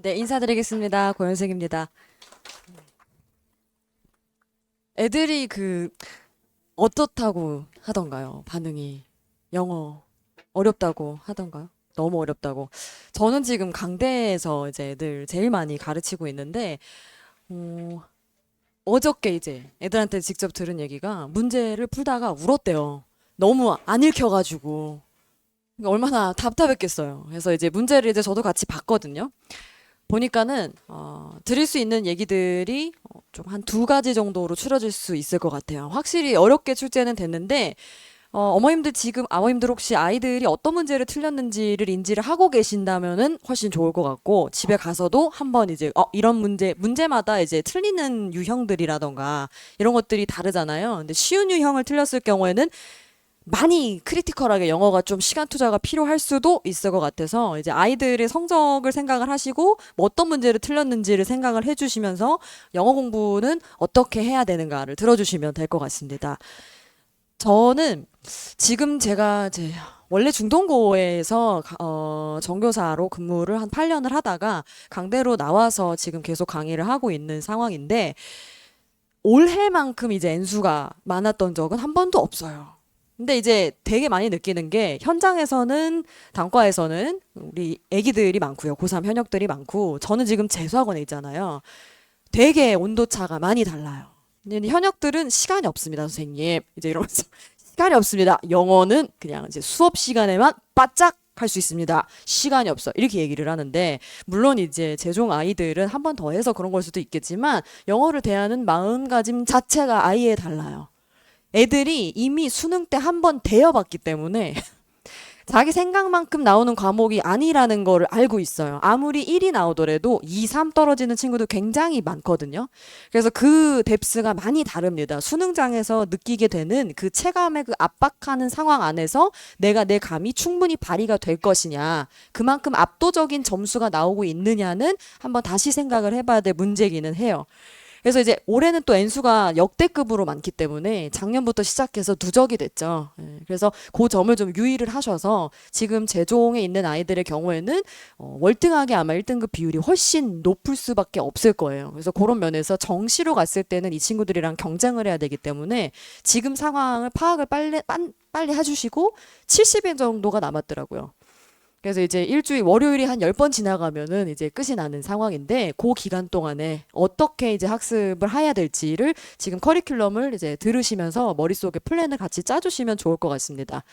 네, 인사드리겠습니다. 고현생입니다. 애들이 어떻다고 하던가요? 반응이. 영어 어렵다고 하던가요? 너무 어렵다고. 저는 지금 강대에서 이제 애들 제일 많이 가르치고 있는데, 어, 어저께 이제 애들한테 직접 들은 얘기가 문제를 풀다가 울었대요. 너무 안 읽혀가지고. 그러니까 얼마나 답답했겠어요. 그래서 이제 문제를 이제 저도 같이 봤거든요. 보니까는 드릴 수 있는 얘기들이 좀 한 두 가지 정도로 추려질 수 있을 것 같아요. 확실히 어렵게 출제는 됐는데 어머님들 지금 아버님들 혹시 아이들이 어떤 문제를 틀렸는지를 인지를 하고 계신다면은 훨씬 좋을 것 같고 집에 가서도 한번 이제 이런 문제마다 이제 틀리는 유형들이라던가 이런 것들이 다르잖아요. 근데 쉬운 유형을 틀렸을 경우에는 많이 크리티컬하게 영어가 좀 시간 투자가 필요할 수도 있을 것 같아서 이제 아이들의 성적을 생각을 하시고 뭐 어떤 문제를 틀렸는지를 생각을 해주시면서 영어 공부는 어떻게 해야 되는가를 들어주시면 될 것 같습니다. 저는 지금 제가 이제 원래 중동고에서 정교사로 근무를 한 8년을 하다가 강대로 나와서 지금 계속 강의를 하고 있는 상황인데 올해만큼 이제 N수가 많았던 적은 한 번도 없어요. 근데 이제 되게 많이 느끼는 게 현장에서는 단과에서는 우리 애기들이 많고요. 고3 현역들이 많고 저는 지금 재수학원에 있잖아요. 되게 온도차가 많이 달라요. 근데 현역들은 시간이 없습니다, 선생님. 이제 이러면서 시간이 없습니다. 영어는 그냥 이제 수업 시간에만 바짝 할 수 있습니다. 시간이 없어. 이렇게 얘기를 하는데 물론 이제 제종 아이들은 한 번 더 해서 그런 걸 수도 있겠지만 영어를 대하는 마음가짐 자체가 아예 달라요. 애들이 이미 수능 때 한 번 대여봤기 때문에 자기 생각만큼 나오는 과목이 아니라는 거를 알고 있어요. 아무리 1이 나오더라도 2, 3 떨어지는 친구도 굉장히 많거든요. 그래서 그 뎁스가 많이 다릅니다. 수능장에서 느끼게 되는 그 체감의 그 압박하는 상황 안에서 내가 내 감이 충분히 발휘가 될 것이냐, 그만큼 압도적인 점수가 나오고 있느냐는 한번 다시 생각을 해봐야 될 문제기는 해요. 그래서 이제 올해는 또 N수가 역대급으로 많기 때문에 작년부터 시작해서 누적이 됐죠. 그래서 그 점을 좀 유의를 하셔서 지금 제종에 있는 아이들의 경우에는 월등하게 아마 1등급 비율이 훨씬 높을 수밖에 없을 거예요. 그래서 그런 면에서 정시로 갔을 때는 이 친구들이랑 경쟁을 해야 되기 때문에 지금 상황을 파악을 빨리 해주시고 70일 정도가 남았더라고요. 그래서 이제 일주일 월요일이 한 10번 지나가면은 이제 끝이 나는 상황인데 그 기간 동안에 어떻게 이제 학습을 해야 될지를 지금 커리큘럼을 이제 들으시면서 머릿속에 플랜을 같이 짜주시면 좋을 것 같습니다.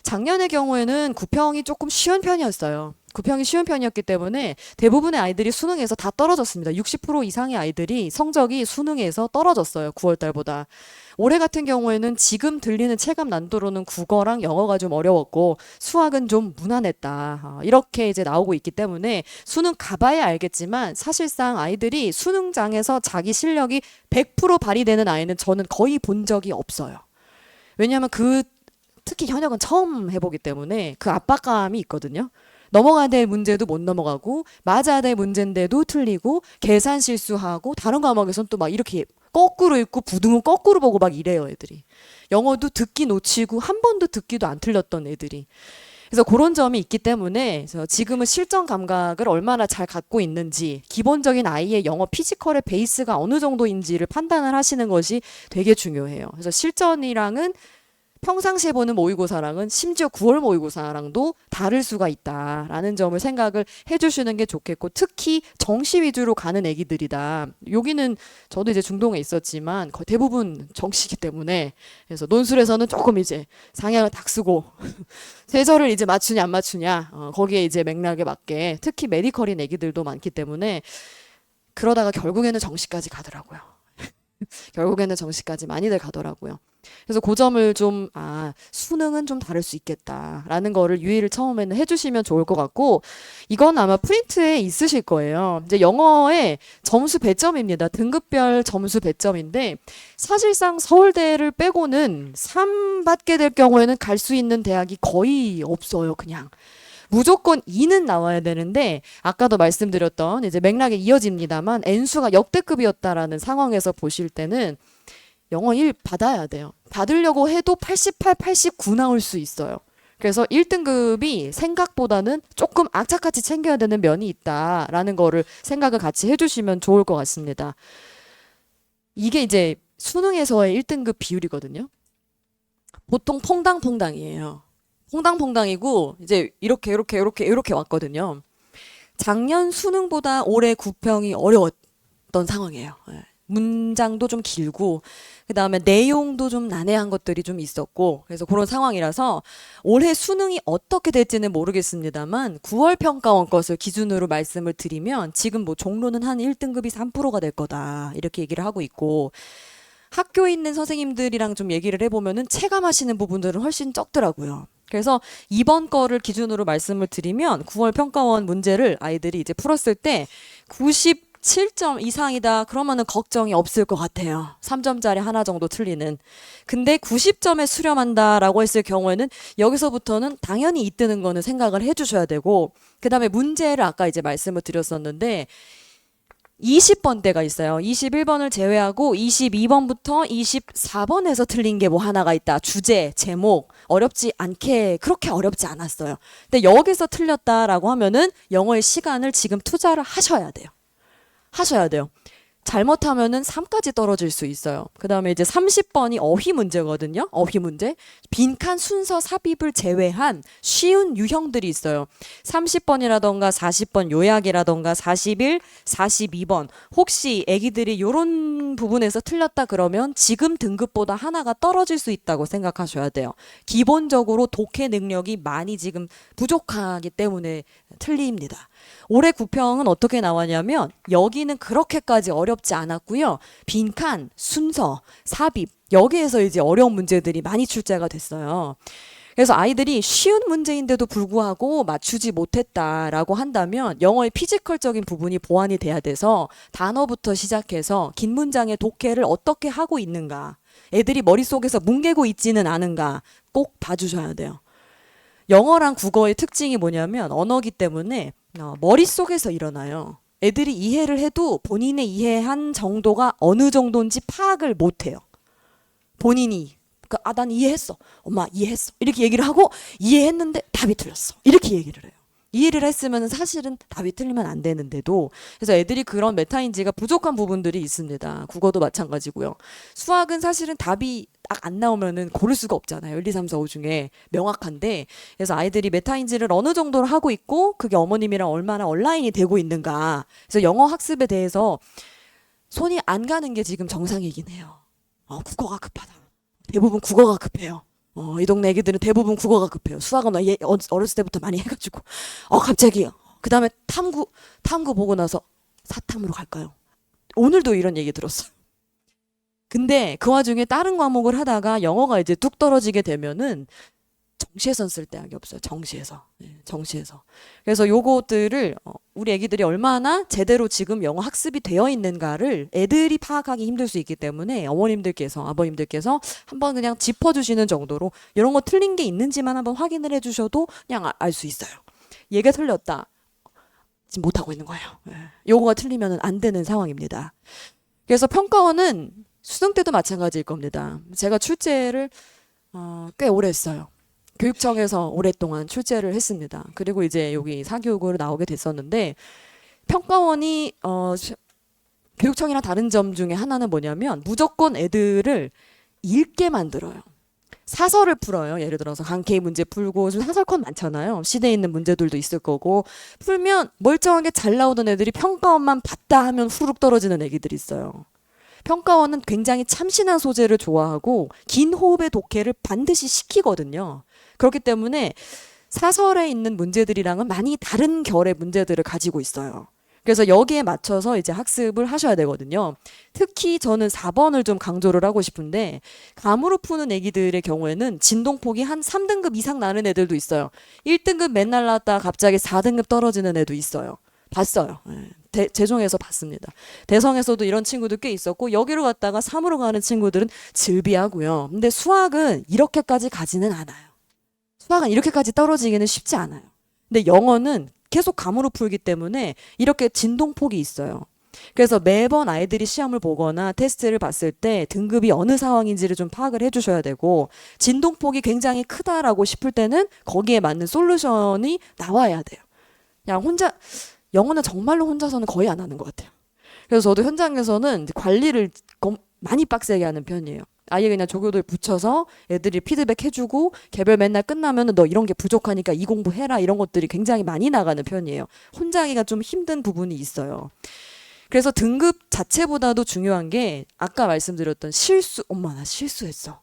작년의 경우에는 구평이 조금 쉬운 편이었어요. 구평이 쉬운 편이었기 때문에 대부분의 아이들이 수능에서 다 떨어졌습니다. 60% 이상의 아이들이 성적이 수능에서 떨어졌어요. 9월 달보다. 올해 같은 경우에는 지금 들리는 체감 난도로는 국어랑 영어가 좀 어려웠고 수학은 좀 무난했다. 이렇게 이제 나오고 있기 때문에 수능 가봐야 알겠지만 사실상 아이들이 수능장에서 자기 실력이 100% 발휘되는 아이는 저는 거의 본 적이 없어요. 왜냐하면 특히 현역은 처음 해보기 때문에 그 압박감이 있거든요. 넘어가야 될 문제도 못 넘어가고 맞아야 될 문제인데도 틀리고 계산 실수하고 다른 과목에서는 또 막 이렇게 거꾸로 읽고 부등호 거꾸로 보고 막 이래요, 애들이. 영어도 듣기 놓치고 한 번도 듣기도 안 틀렸던 애들이. 그래서 그런 점이 있기 때문에 지금은 실전 감각을 얼마나 잘 갖고 있는지 기본적인 아이의 영어 피지컬의 베이스가 어느 정도인지를 판단을 하시는 것이 되게 중요해요. 그래서 실전이랑은 평상시에 보는 모의고사랑은 심지어 9월 모의고사랑도 다를 수가 있다라는 점을 생각을 해주시는 게 좋겠고 특히 정시 위주로 가는 애기들이다. 여기는 저도 이제 중동에 있었지만 거의 대부분 정시이기 때문에 그래서 논술에서는 조금 이제 상향을 딱 쓰고 세절을 이제 맞추냐 안 맞추냐 거기에 이제 맥락에 맞게 특히 메디컬인 애기들도 많기 때문에 그러다가 결국에는 정시까지 가더라고요. 결국에는 정시까지 많이들 가더라고요. 그래서 그 점을 좀, 수능은 좀 다를 수 있겠다라는 거를 유의를 처음에는 해주시면 좋을 것 같고, 이건 아마 프린트에 있으실 거예요. 이제 영어의 점수 배점입니다. 등급별 점수 배점인데, 사실상 서울대를 빼고는 3 받게 될 경우에는 갈 수 있는 대학이 거의 없어요, 그냥. 무조건 2는 나와야 되는데 아까도 말씀드렸던 이제 맥락에 이어집니다만 N수가 역대급이었다라는 상황에서 보실 때는 영어 1 받아야 돼요. 받으려고 해도 88, 89 나올 수 있어요. 그래서 1등급이 생각보다는 조금 악착같이 챙겨야 되는 면이 있다라는 거를 생각을 같이 해주시면 좋을 것 같습니다. 이게 이제 수능에서의 1등급 비율이거든요. 보통 퐁당퐁당이에요. 퐁당퐁당이고 이제 이렇게 왔거든요. 작년 수능보다 올해 구평이 어려웠던 상황이에요. 예. 문장도 좀 길고 그다음에 내용도 좀 난해한 것들이 좀 있었고 그래서 그런 상황이라서 올해 수능이 어떻게 될지는 모르겠습니다만 9월 평가원 것을 기준으로 말씀을 드리면 지금 뭐 종로는 한 1등급이 3%가 될 거다 이렇게 얘기를 하고 있고 학교에 있는 선생님들이랑 좀 얘기를 해보면은 체감하시는 부분들은 훨씬 적더라고요. 그래서 이번 거를 기준으로 말씀을 드리면 9월 평가원 문제를 아이들이 이제 풀었을 때 97점 이상이다 그러면은 걱정이 없을 것 같아요. 3점짜리 하나 정도 틀리는. 근데 90점에 수렴한다라고 했을 경우에는 여기서부터는 당연히 이뜨는 거는 생각을 해주셔야 되고 그 다음에 문제를 아까 이제 말씀을 드렸었는데 20번대가 있어요. 21번을 제외하고 22번부터 24번에서 틀린 게 뭐 하나가 있다. 주제, 제목 어렵지 않게 그렇게 어렵지 않았어요. 근데 여기서 틀렸다라고 하면은 영어의 시간을 지금 투자를 하셔야 돼요. 하셔야 돼요. 잘못하면은 3까지 떨어질 수 있어요. 그 다음에 이제 30번이 어휘 문제거든요. 어휘 문제. 빈칸 순서 삽입을 제외한 쉬운 유형들이 있어요. 30번이라던가 40번 요약이라던가 41, 42번. 혹시 애기들이 요런 부분에서 틀렸다 그러면 지금 등급보다 하나가 떨어질 수 있다고 생각하셔야 돼요. 기본적으로 독해 능력이 많이 지금 부족하기 때문에 틀립니다. 올해 구평은 어떻게 나왔냐면 여기는 그렇게까지 어렵지 않았고요. 빈칸, 순서, 삽입 여기에서 이제 어려운 문제들이 많이 출제가 됐어요. 그래서 아이들이 쉬운 문제인데도 불구하고 맞추지 못했다라고 한다면 영어의 피지컬적인 부분이 보완이 돼야 돼서 단어부터 시작해서 긴 문장의 독해를 어떻게 하고 있는가 애들이 머릿속에서 뭉개고 있지는 않은가 꼭 봐주셔야 돼요. 영어랑 국어의 특징이 뭐냐면 언어기 때문에 머릿속에서 일어나요. 애들이 이해를 해도 본인의 이해한 정도가 어느 정도인지 파악을 못해요. 본인이 그러니까 난 이해했어. 엄마 이해했어. 이렇게 얘기를 하고 이해했는데 답이 틀렸어. 이렇게 얘기를 해요. 이해를 했으면 사실은 답이 틀리면 안 되는데도 그래서 애들이 그런 메타인지가 부족한 부분들이 있습니다. 국어도 마찬가지고요. 수학은 사실은 답이 딱 안 나오면은 고를 수가 없잖아요. 1, 2, 3, 4, 5 중에 명확한데 그래서 아이들이 메타인지를 어느 정도로 하고 있고 그게 어머님이랑 얼마나 온라인이 되고 있는가 그래서 영어 학습에 대해서 손이 안 가는 게 지금 정상이긴 해요. 국어가 급하다. 대부분 국어가 급해요. 이 동네 애기들은 대부분 국어가 급해요. 수학은 어렸을 때부터 많이 해가지고 갑자기 그 다음에 탐구 보고 나서 사탐으로 갈까요? 오늘도 이런 얘기 들었어요. 근데 그 와중에 다른 과목을 하다가 영어가 이제 뚝 떨어지게 되면은 정시에선 쓸데없이 없어요. 정시에서. 네, 정시에서. 그래서 요것들을 우리 애기들이 얼마나 제대로 지금 영어 학습이 되어 있는가를 애들이 파악하기 힘들 수 있기 때문에 어머님들께서 아버님들께서 한번 그냥 짚어주시는 정도로 이런 거 틀린 게 있는지만 한번 확인을 해주셔도 그냥 알 수 있어요. 얘가 틀렸다. 지금 못하고 있는 거예요. 네. 요거가 틀리면 안 되는 상황입니다. 그래서 평가원은 수능 때도 마찬가지일 겁니다. 제가 출제를 꽤 오래 했어요. 교육청에서 오랫동안 출제를 했습니다. 그리고 이제 여기 사교육으로 나오게 됐었는데 평가원이 교육청이랑 다른 점 중에 하나는 뭐냐면 무조건 애들을 읽게 만들어요. 사설을 풀어요. 예를 들어서 강케이 문제 풀고 사설컷 많잖아요. 시대에 있는 문제들도 있을 거고 풀면 멀쩡하게 잘 나오던 애들이 평가원만 봤다 하면 후룩 떨어지는 애기들이 있어요. 평가원은 굉장히 참신한 소재를 좋아하고 긴 호흡의 독해를 반드시 시키거든요. 그렇기 때문에 사설에 있는 문제들이랑은 많이 다른 결의 문제들을 가지고 있어요. 그래서 여기에 맞춰서 이제 학습을 하셔야 되거든요. 특히 저는 4번을 좀 강조를 하고 싶은데 감으로 푸는 애기들의 경우에는 진동폭이 한 3등급 이상 나는 애들도 있어요. 1등급 맨날 나왔다가 갑자기 4등급 떨어지는 애도 있어요. 봤어요. 재종에서 봤습니다. 대성에서도 이런 친구들 꽤 있었고 여기로 갔다가 3으로 가는 친구들은 즐비하고요. 근데 수학은 이렇게까지 가지는 않아요. 수학은 이렇게까지 떨어지기는 쉽지 않아요. 근데 영어는 계속 감으로 풀기 때문에 이렇게 진동폭이 있어요. 그래서 매번 아이들이 시험을 보거나 테스트를 봤을 때 등급이 어느 상황인지를 좀 파악을 해주셔야 되고, 진동폭이 굉장히 크다라고 싶을 때는 거기에 맞는 솔루션이 나와야 돼요. 그냥 혼자, 영어는 정말로 혼자서는 거의 안 하는 것 같아요. 그래서 저도 현장에서는 관리를 많이 빡세게 하는 편이에요. 아예 그냥 조교들 붙여서 애들이 피드백 해주고, 개별 맨날 끝나면은 너 이런 게 부족하니까 이 공부해라, 이런 것들이 굉장히 많이 나가는 편이에요. 혼자 하기가 좀 힘든 부분이 있어요. 그래서 등급 자체보다도 중요한 게 아까 말씀드렸던 실수. 엄마 나 실수했어.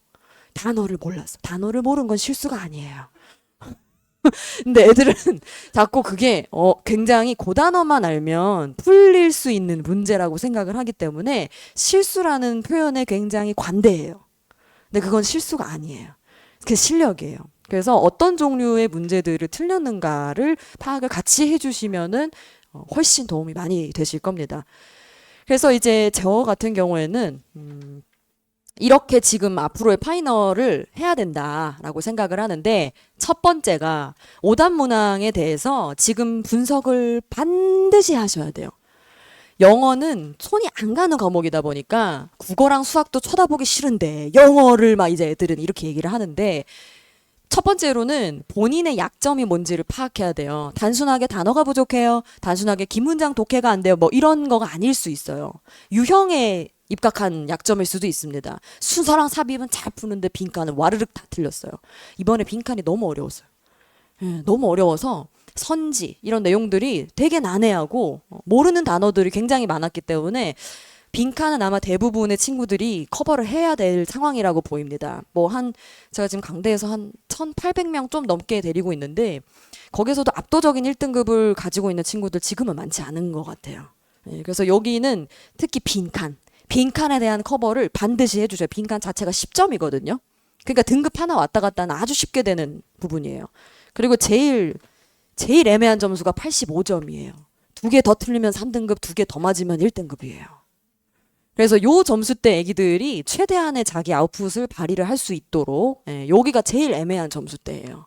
단어를 몰랐어. 단어를 모르는 건 실수가 아니에요. 근데 애들은 자꾸 그게 굉장히 그 단어만 알면 풀릴 수 있는 문제라고 생각을 하기 때문에 실수라는 표현에 굉장히 관대해요. 근데 그건 실수가 아니에요. 그게 실력이에요. 그래서 어떤 종류의 문제들을 틀렸는가를 파악을 같이 해주시면은 훨씬 도움이 많이 되실 겁니다. 그래서 이제 저 같은 경우에는 이렇게 지금 앞으로의 파이널을 해야 된다라고 생각을 하는데, 첫 번째가 오답 문항에 대해서 지금 분석을 반드시 하셔야 돼요. 영어는 손이 안 가는 과목이다 보니까 국어랑 수학도 쳐다보기 싫은데 영어를 막 이제 애들은 이렇게 얘기를 하는데, 첫 번째로는 본인의 약점이 뭔지를 파악해야 돼요. 단순하게 단어가 부족해요. 단순하게 긴 문장 독해가 안 돼요. 뭐 이런 거가 아닐 수 있어요. 유형에 입각한 약점일 수도 있습니다. 순서랑 삽입은 잘 푸는데 빈칸은 와르륵 다 틀렸어요. 이번에 빈칸이 너무 어려웠어요. 너무 어려워서 선지 이런 내용들이 되게 난해하고 모르는 단어들이 굉장히 많았기 때문에 빈칸은 아마 대부분의 친구들이 커버를 해야 될 상황이라고 보입니다. 제가 지금 강대에서 한 1,800명 좀 넘게 데리고 있는데, 거기서도 압도적인 1등급을 가지고 있는 친구들 지금은 많지 않은 것 같아요. 그래서 여기는 특히 빈칸에 대한 커버를 반드시 해주셔요. 빈칸 자체가 10점이거든요. 그러니까 등급 하나 왔다 갔다 하는 아주 쉽게 되는 부분이에요. 그리고 제일 애매한 점수가 85점이에요. 2개 더 틀리면 3등급, 2개 더 맞으면 1등급이에요. 그래서 요 점수대 애기들이 최대한의 자기 아웃풋을 발휘를 할 수 있도록, 여기가 제일 애매한 점수대예요.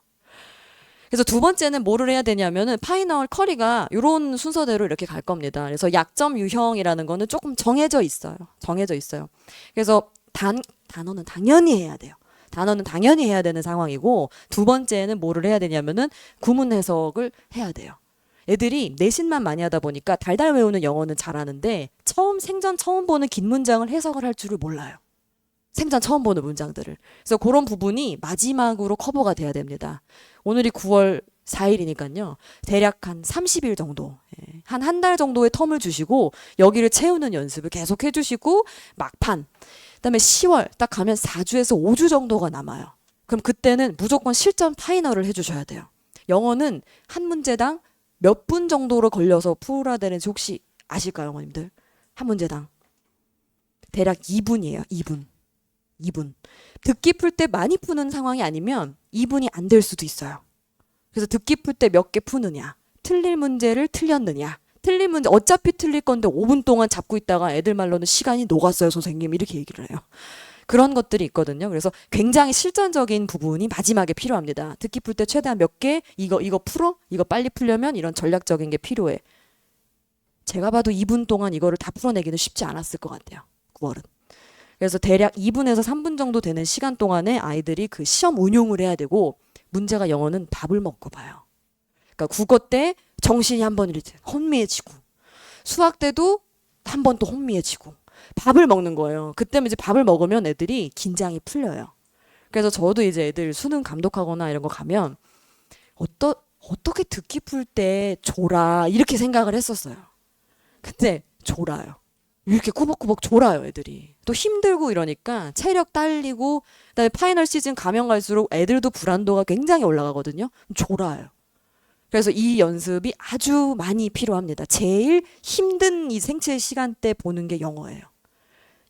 그래서 두 번째는 뭐를 해야 되냐면은 파이널 커리가 이런 순서대로 이렇게 갈 겁니다. 그래서 약점 유형이라는 거는 조금 정해져 있어요. 그래서 단어는 당연히 해야 돼요. 단어는 당연히 해야 되는 상황이고, 두 번째는 뭐를 해야 되냐면은 구문 해석을 해야 돼요. 애들이 내신만 많이 하다 보니까 달달 외우는 영어는 잘하는데 생전 처음 보는 긴 문장을 해석을 할 줄을 몰라요. 생전 처음 보는 문장들을. 그래서 그런 부분이 마지막으로 커버가 돼야 됩니다. 오늘이 9월 4일이니까요. 대략 한 30일 정도, 한 달 정도의 텀을 주시고 여기를 채우는 연습을 계속 해주시고, 막판 그다음에 10월 딱 가면 4주에서 5주 정도가 남아요. 그럼 그때는 무조건 실전 파이널을 해주셔야 돼요. 영어는 한 문제당 몇 분 정도로 걸려서 풀어야 되는지 혹시 아실까요, 어머님들? 한 문제당 대략 2분이에요. 2분. 듣기 풀 때 많이 푸는 상황이 아니면 2분이 안 될 수도 있어요. 그래서 듣기 풀 때 몇 개 푸느냐, 틀릴 문제를 틀렸느냐, 틀린 문제 어차피 틀릴 건데 5분 동안 잡고 있다가 애들 말로는 시간이 녹았어요, 선생님, 이렇게 얘기를 해요. 그런 것들이 있거든요. 그래서 굉장히 실전적인 부분이 마지막에 필요합니다. 듣기 풀 때 최대한 몇 개, 이거 풀어? 이거 빨리 풀려면 이런 전략적인 게 필요해. 제가 봐도 2분 동안 이거를 다 풀어내기는 쉽지 않았을 것 같아요, 9월은. 그래서 대략 2분에서 3분 정도 되는 시간 동안에 아이들이 그 시험 운용을 해야 되고, 문제가 영어는 밥을 먹고 봐요. 그러니까 국어 때 정신이 한번 이렇게 혼미해지고, 수학 때도 한 번 또 혼미해지고, 밥을 먹는 거예요. 그때면 이제 밥을 먹으면 애들이 긴장이 풀려요. 그래서 저도 이제 애들 수능 감독하거나 이런 거 가면 어떻게 듣기 풀 때 졸아 이렇게 생각을 했었어요. 근데 졸아요. 이렇게 꾸벅꾸벅 졸아요, 애들이. 또 힘들고 이러니까 체력 딸리고, 그다음에 파이널 시즌 가면 갈수록 애들도 불안도가 굉장히 올라가거든요. 졸아요. 그래서 이 연습이 아주 많이 필요합니다. 제일 힘든 이 생체 시간대 보는 게 영어예요.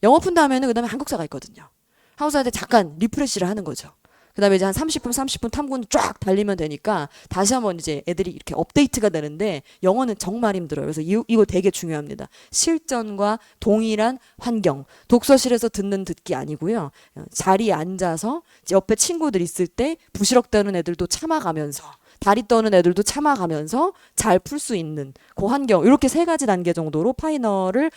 영어 푼 다음에는 그다음에 한국사가 있거든요. 한국사한테 잠깐 리프레시를 하는 거죠. 그다음에 이제 한 30분 탐구는 쫙 달리면 되니까 다시 한번 이제 애들이 이렇게 업데이트가 되는데, 영어는 정말 힘들어요. 그래서 이거 되게 중요합니다. 실전과 동일한 환경. 독서실에서 듣기 아니고요. 자리에 앉아서 옆에 친구들 있을 때 부시럭대는 애들도 참아가면서 다리 떠는 애들도 참아가면서 잘 풀 수 있는 그 환경, 이렇게 세 가지 단계 정도로 파이널을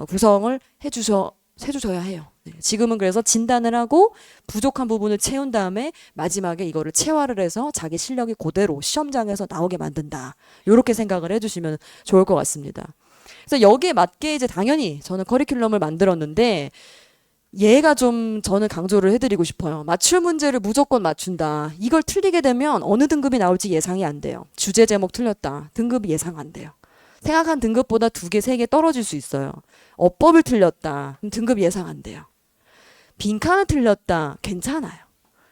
구성을 해주셔야 해요. 네. 지금은 그래서 진단을 하고 부족한 부분을 채운 다음에 마지막에 이거를 체화를 해서 자기 실력이 그대로 시험장에서 나오게 만든다. 이렇게 생각을 해주시면 좋을 것 같습니다. 그래서 여기에 맞게 이제 당연히 저는 커리큘럼을 만들었는데, 얘가 좀 저는 강조를 해드리고 싶어요. 맞출 문제를 무조건 맞춘다. 이걸 틀리게 되면 어느 등급이 나올지 예상이 안 돼요. 주제 제목 틀렸다. 등급이 예상 안 돼요. 생각한 등급보다 2개, 3개 떨어질 수 있어요. 어법을 틀렸다. 그럼 등급 예상 안 돼요. 빈칸을 틀렸다. 괜찮아요.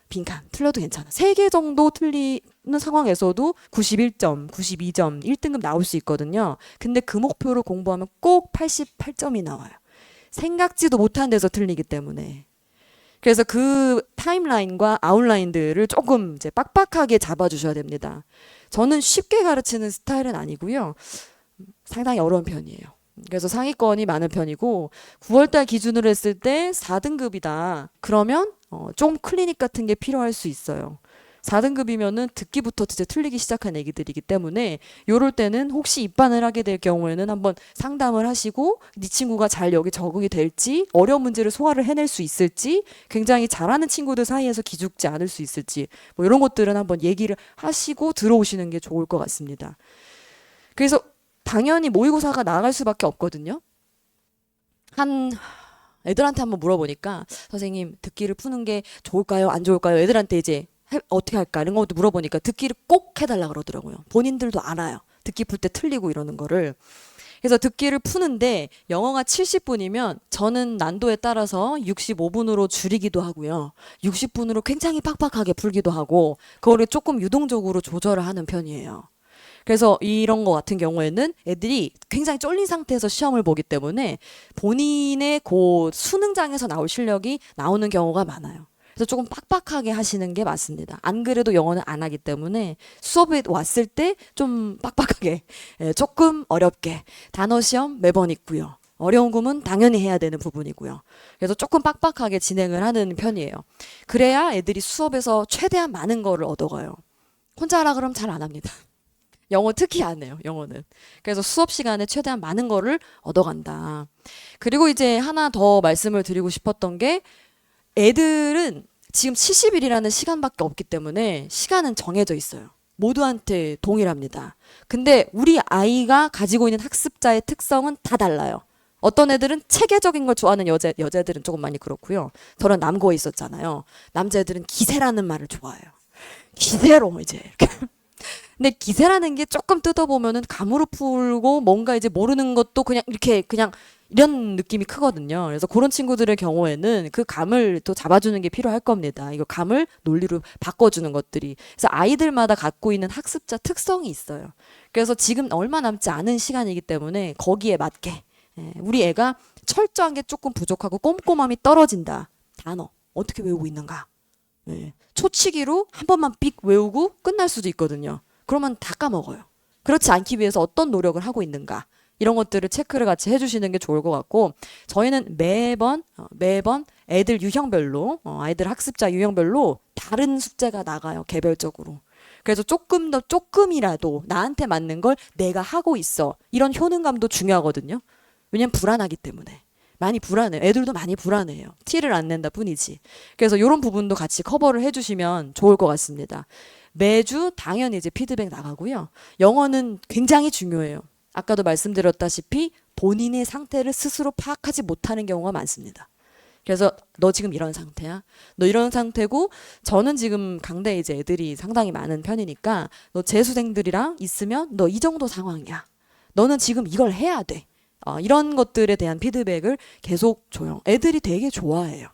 빈칸 틀려도 괜찮아. 3개 정도 틀리는 상황에서도 91점, 92점, 1등급 나올 수 있거든요. 근데 그 목표를 공부하면 꼭 88점이 나와요. 생각지도 못한 데서 틀리기 때문에. 그래서 그 타임라인과 아웃라인들을 조금 이제 빡빡하게 잡아주셔야 됩니다. 저는 쉽게 가르치는 스타일은 아니고요. 상당히 어려운 편이에요. 그래서 상위권이 많은 편이고, 9월달 기준으로 했을 때 4등급이다. 그러면 좀 클리닉 같은 게 필요할 수 있어요. 4등급이면은 듣기부터 진짜 틀리기 시작한 애기들이기 때문에, 요럴 때는 혹시 입반을 하게 될 경우에는 한번 상담을 하시고, 네 친구가 잘 여기 적응이 될지, 어려운 문제를 소화를 해낼 수 있을지, 굉장히 잘하는 친구들 사이에서 기죽지 않을 수 있을지, 뭐 이런 것들은 한번 얘기를 하시고 들어오시는 게 좋을 것 같습니다. 그래서 당연히 모의고사가 나아갈 수밖에 없거든요. 애들한테 한번 물어보니까, 선생님 듣기를 푸는 게 좋을까요? 안 좋을까요? 애들한테 이제 어떻게 할까 이런 것도 물어보니까 듣기를 꼭 해달라 그러더라고요. 본인들도 알아요. 듣기 풀 때 틀리고 이러는 거를. 그래서 듣기를 푸는데 영어가 70분이면 저는 난도에 따라서 65분으로 줄이기도 하고요. 60분으로 굉장히 빡빡하게 풀기도 하고, 그거를 조금 유동적으로 조절을 하는 편이에요. 그래서 이런 거 같은 경우에는 애들이 굉장히 쫄린 상태에서 시험을 보기 때문에 본인의 그 수능장에서 나올 실력이 나오는 경우가 많아요. 그래서 조금 빡빡하게 하시는 게 맞습니다. 안 그래도 영어는 안 하기 때문에 수업에 왔을 때 좀 빡빡하게, 조금 어렵게, 단어 시험 매번 있고요. 어려운 구문 당연히 해야 되는 부분이고요. 그래서 조금 빡빡하게 진행을 하는 편이에요. 그래야 애들이 수업에서 최대한 많은 거를 얻어가요. 혼자 하라 그러면 잘 안 합니다. 영어 특히 안 해요, 영어는. 그래서 수업 시간에 최대한 많은 거를 얻어간다. 그리고 이제 하나 더 말씀을 드리고 싶었던 게, 애들은 지금 70일이라는 시간밖에 없기 때문에 시간은 정해져 있어요. 모두한테 동일합니다. 근데 우리 아이가 가지고 있는 학습자의 특성은 다 달라요. 어떤 애들은 체계적인 걸 좋아하는 여자애들은 조금 많이 그렇고요. 저는 남고에 있었잖아요. 남자애들은 기세라는 말을 좋아해요. 기세로 이제 이렇게. 근데 기세라는 게 조금 뜯어보면은 감으로 풀고 뭔가 이제 모르는 것도 그냥 이렇게 그냥 이런 느낌이 크거든요. 그래서 그런 친구들의 경우에는 그 감을 또 잡아주는 게 필요할 겁니다. 이거 감을 논리로 바꿔주는 것들이. 그래서 아이들마다 갖고 있는 학습자 특성이 있어요. 그래서 지금 얼마 남지 않은 시간이기 때문에 거기에 맞게, 우리 애가 철저한 게 조금 부족하고 꼼꼼함이 떨어진다. 단어 어떻게 외우고 있는가. 초치기로 한 번만 삑 외우고 끝날 수도 있거든요. 그러면 다 까먹어요. 그렇지 않기 위해서 어떤 노력을 하고 있는가, 이런 것들을 체크를 같이 해주시는 게 좋을 것 같고, 저희는 매번 애들 유형별로, 아이들 학습자 유형별로 다른 숙제가 나가요, 개별적으로. 그래서 조금이라도 나한테 맞는 걸 내가 하고 있어, 이런 효능감도 중요하거든요. 왜냐면 불안하기 때문에. 많이 불안해요. 애들도 많이 불안해요. 티를 안 낸다 뿐이지. 그래서 이런 부분도 같이 커버를 해주시면 좋을 것 같습니다. 매주 당연히 이제 피드백 나가고요. 영어는 굉장히 중요해요. 아까도 말씀드렸다시피 본인의 상태를 스스로 파악하지 못하는 경우가 많습니다. 그래서 너 지금 이런 상태야. 너 이런 상태고, 저는 지금 강대에 이제 애들이 상당히 많은 편이니까 너 재수생들이랑 있으면 너 이 정도 상황이야. 너는 지금 이걸 해야 돼. 이런 것들에 대한 피드백을 계속 줘요. 애들이 되게 좋아해요.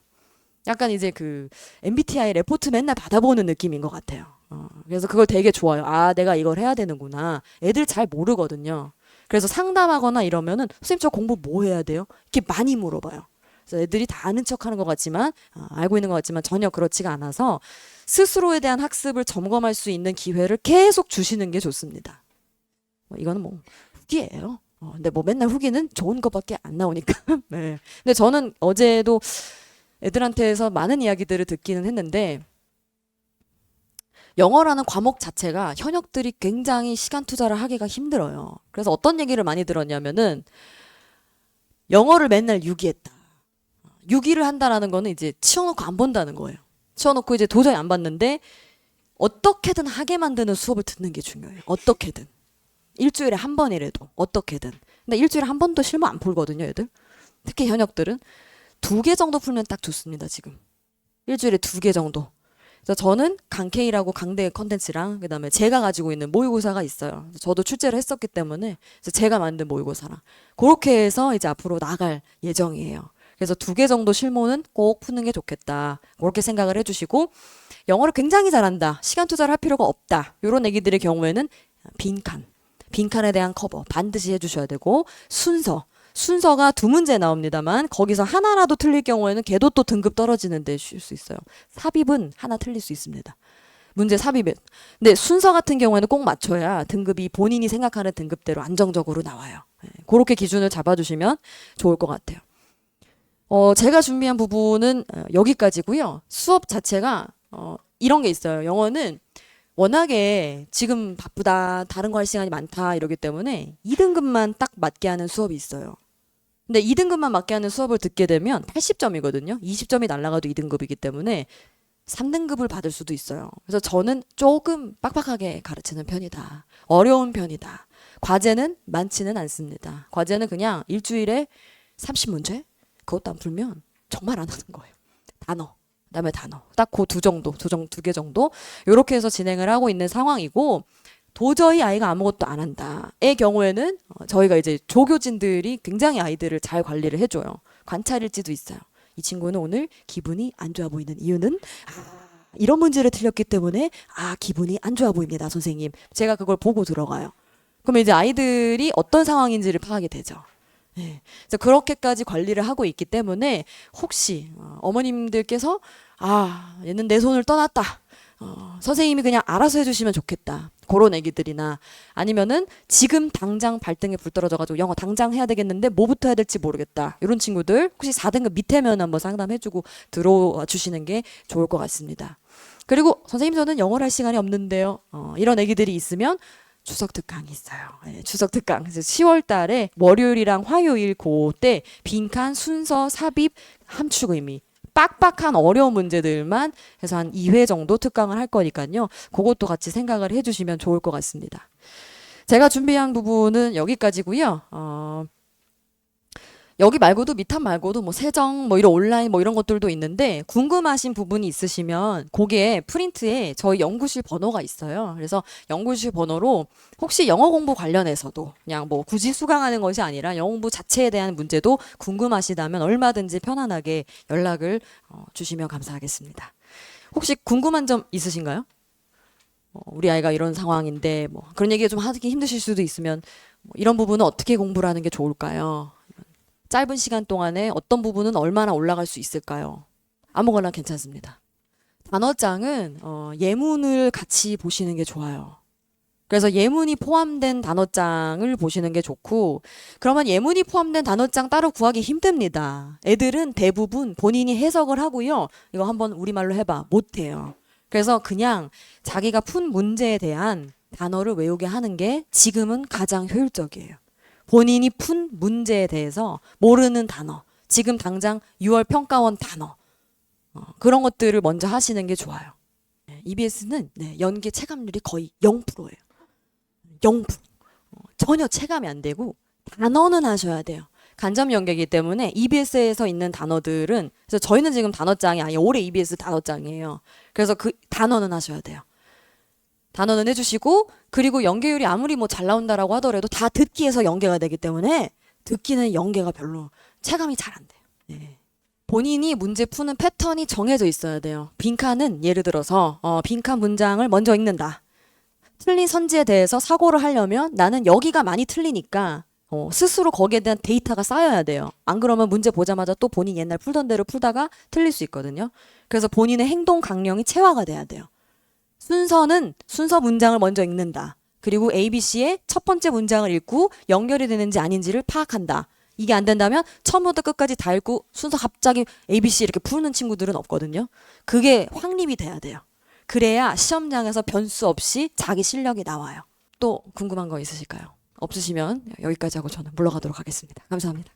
약간 이제 그 MBTI 레포트 맨날 받아보는 느낌인 것 같아요. 그래서 그걸 되게 좋아요. 아, 내가 이걸 해야 되는구나. 애들 잘 모르거든요. 그래서 상담하거나 이러면은 선생님 저 공부 뭐 해야 돼요? 이렇게 많이 물어봐요. 그래서 애들이 다 아는 척하는 것 같지만, 알고 있는 것 같지만 전혀 그렇지가 않아서 스스로에 대한 학습을 점검할 수 있는 기회를 계속 주시는 게 좋습니다. 이거는 뭐 후기예요. 근데 뭐 맨날 후기는 좋은 것밖에 안 나오니까. 네. 근데 저는 어제도 애들한테서 많은 이야기들을 듣기는 했는데, 영어라는 과목 자체가 현역들이 굉장히 시간 투자를 하기가 힘들어요. 그래서 어떤 얘기를 많이 들었냐면은 영어를 맨날 유기했다. 유기를 한다라는 거는 이제 치워놓고 안 본다는 거예요. 치워놓고 이제 도저히 안 봤는데 어떻게든 하게 만드는 수업을 듣는 게 중요해요. 어떻게든. 일주일에 한 번이라도 어떻게든. 근데 일주일에 한 번도 실무 안 풀거든요, 애들. 특히 현역들은 2개 정도 풀면 딱 좋습니다, 지금. 일주일에 2개 정도. 그래서 저는 강케이라고 강대 컨텐츠랑 그다음에 제가 가지고 있는 모의고사가 있어요. 저도 출제를 했었기 때문에 제가 만든 모의고사랑 그렇게 해서 이제 앞으로 나갈 예정이에요. 그래서 2개 정도 실무는 꼭 푸는 게 좋겠다. 그렇게 생각을 해주시고 영어를 굉장히 잘한다. 시간 투자를 할 필요가 없다. 이런 애기들의 경우에는 빈칸에 대한 커버 반드시 해주셔야 되고 순서가 2문제 나옵니다만 거기서 하나라도 틀릴 경우에는 걔도 또 등급 떨어지는데 쉴 수 있어요. 삽입은 하나 틀릴 수 있습니다. 문제 삽입은. 근데 순서 같은 경우에는 꼭 맞춰야 등급이 본인이 생각하는 등급대로 안정적으로 나와요. 그렇게 기준을 잡아주시면 좋을 것 같아요. 제가 준비한 부분은 여기까지고요. 수업 자체가 이런 게 있어요. 영어는 워낙에 지금 바쁘다, 다른 거 할 시간이 많다 이러기 때문에 2등급만 딱 맞게 하는 수업이 있어요. 근데 2등급만 맞게 하는 수업을 듣게 되면 80점이거든요. 20점이 날라가도 2등급이기 때문에 3등급을 받을 수도 있어요. 그래서 저는 조금 빡빡하게 가르치는 편이다. 어려운 편이다. 과제는 많지는 않습니다. 과제는 그냥 일주일에 30문제? 그것도 안 풀면 정말 안 하는 거예요. 단어. 그다음에 단어. 딱 그 2개 정도. 이렇게 해서 진행을 하고 있는 상황이고 도저히 아이가 아무것도 안 한다의 경우에는 저희가 이제 조교진들이 굉장히 아이들을 잘 관리를 해줘요. 관찰일지도 있어요. 이 친구는 오늘 기분이 안 좋아 보이는 이유는 이런 문제를 틀렸기 때문에 기분이 안 좋아 보입니다, 선생님. 제가 그걸 보고 들어가요. 그러면 이제 아이들이 어떤 상황인지를 파악이 되죠. 네. 그래서 그렇게까지 관리를 하고 있기 때문에 혹시 어머님들께서 얘는 내 손을 떠났다. 선생님이 그냥 알아서 해주시면 좋겠다. 그런 애기들이나 아니면은 지금 당장 발등에 불 떨어져가지고 영어 당장 해야 되겠는데 뭐부터 해야 될지 모르겠다. 이런 친구들 혹시 4등급 밑에면 한번 상담해주고 들어와 주시는 게 좋을 것 같습니다. 그리고 선생님 저는 영어를 할 시간이 없는데요. 이런 애기들이 있으면 추석 특강이 있어요. 네, 추석 특강. 그래서 10월 달에 월요일이랑 화요일 그때 빈칸, 순서, 삽입, 함축 의미 빡빡한 어려운 문제들만 해서 한 2회 정도 특강을 할 거니까요. 그것도 같이 생각을 해주시면 좋을 것 같습니다. 제가 준비한 부분은 여기까지고요. 여기 말고도 미탑 말고도 뭐 세정 뭐 이런 온라인 뭐 이런 것들도 있는데 궁금하신 부분이 있으시면 거기에 프린트에 저희 연구실 번호가 있어요. 그래서 연구실 번호로 혹시 영어 공부 관련해서도 그냥 뭐 굳이 수강하는 것이 아니라 영어 공부 자체에 대한 문제도 궁금하시다면 얼마든지 편안하게 연락을 주시면 감사하겠습니다. 혹시 궁금한 점 있으신가요? 우리 아이가 이런 상황인데 뭐 그런 얘기 좀 하기 힘드실 수도 있으면 뭐 이런 부분은 어떻게 공부를 하는 게 좋을까요? 짧은 시간 동안에 어떤 부분은 얼마나 올라갈 수 있을까요? 아무거나 괜찮습니다. 단어장은 예문을 같이 보시는 게 좋아요. 그래서 예문이 포함된 단어장을 보시는 게 좋고 그러면 예문이 포함된 단어장 따로 구하기 힘듭니다. 애들은 대부분 본인이 해석을 하고요. 이거 한번 우리말로 해봐. 못해요. 그래서 그냥 자기가 푼 문제에 대한 단어를 외우게 하는 게 지금은 가장 효율적이에요. 본인이 푼 문제에 대해서 모르는 단어, 지금 당장 6월 평가원 단어 그런 것들을 먼저 하시는 게 좋아요. EBS는 연계 체감률이 거의 0%예요. 0%. 전혀 체감이 안 되고 단어는 하셔야 돼요. 간접 연계이기 때문에 EBS에서 있는 단어들은 그래서 저희는 지금 단어장이 아니 올해 EBS 단어장이에요. 그래서 그 단어는 하셔야 돼요. 단어는 해주시고 그리고 연계율이 아무리 뭐 잘 나온다라고 하더라도 다 듣기에서 연계가 되기 때문에 듣기는 연계가 별로 체감이 잘 안 돼요. 네. 본인이 문제 푸는 패턴이 정해져 있어야 돼요. 빈칸은 예를 들어서 빈칸 문장을 먼저 읽는다. 틀린 선지에 대해서 사고를 하려면 나는 여기가 많이 틀리니까 스스로 거기에 대한 데이터가 쌓여야 돼요. 안 그러면 문제 보자마자 또 본인 옛날 풀던 대로 풀다가 틀릴 수 있거든요. 그래서 본인의 행동 강령이 체화가 돼야 돼요. 순서는 순서 문장을 먼저 읽는다. 그리고 ABC의 첫 번째 문장을 읽고 연결이 되는지 아닌지를 파악한다. 이게 안 된다면 처음부터 끝까지 다 읽고 순서 갑자기 ABC 이렇게 푸는 친구들은 없거든요. 그게 확립이 돼야 돼요. 그래야 시험장에서 변수 없이 자기 실력이 나와요. 또 궁금한 거 있으실까요? 없으시면 여기까지 하고 저는 물러가도록 하겠습니다. 감사합니다.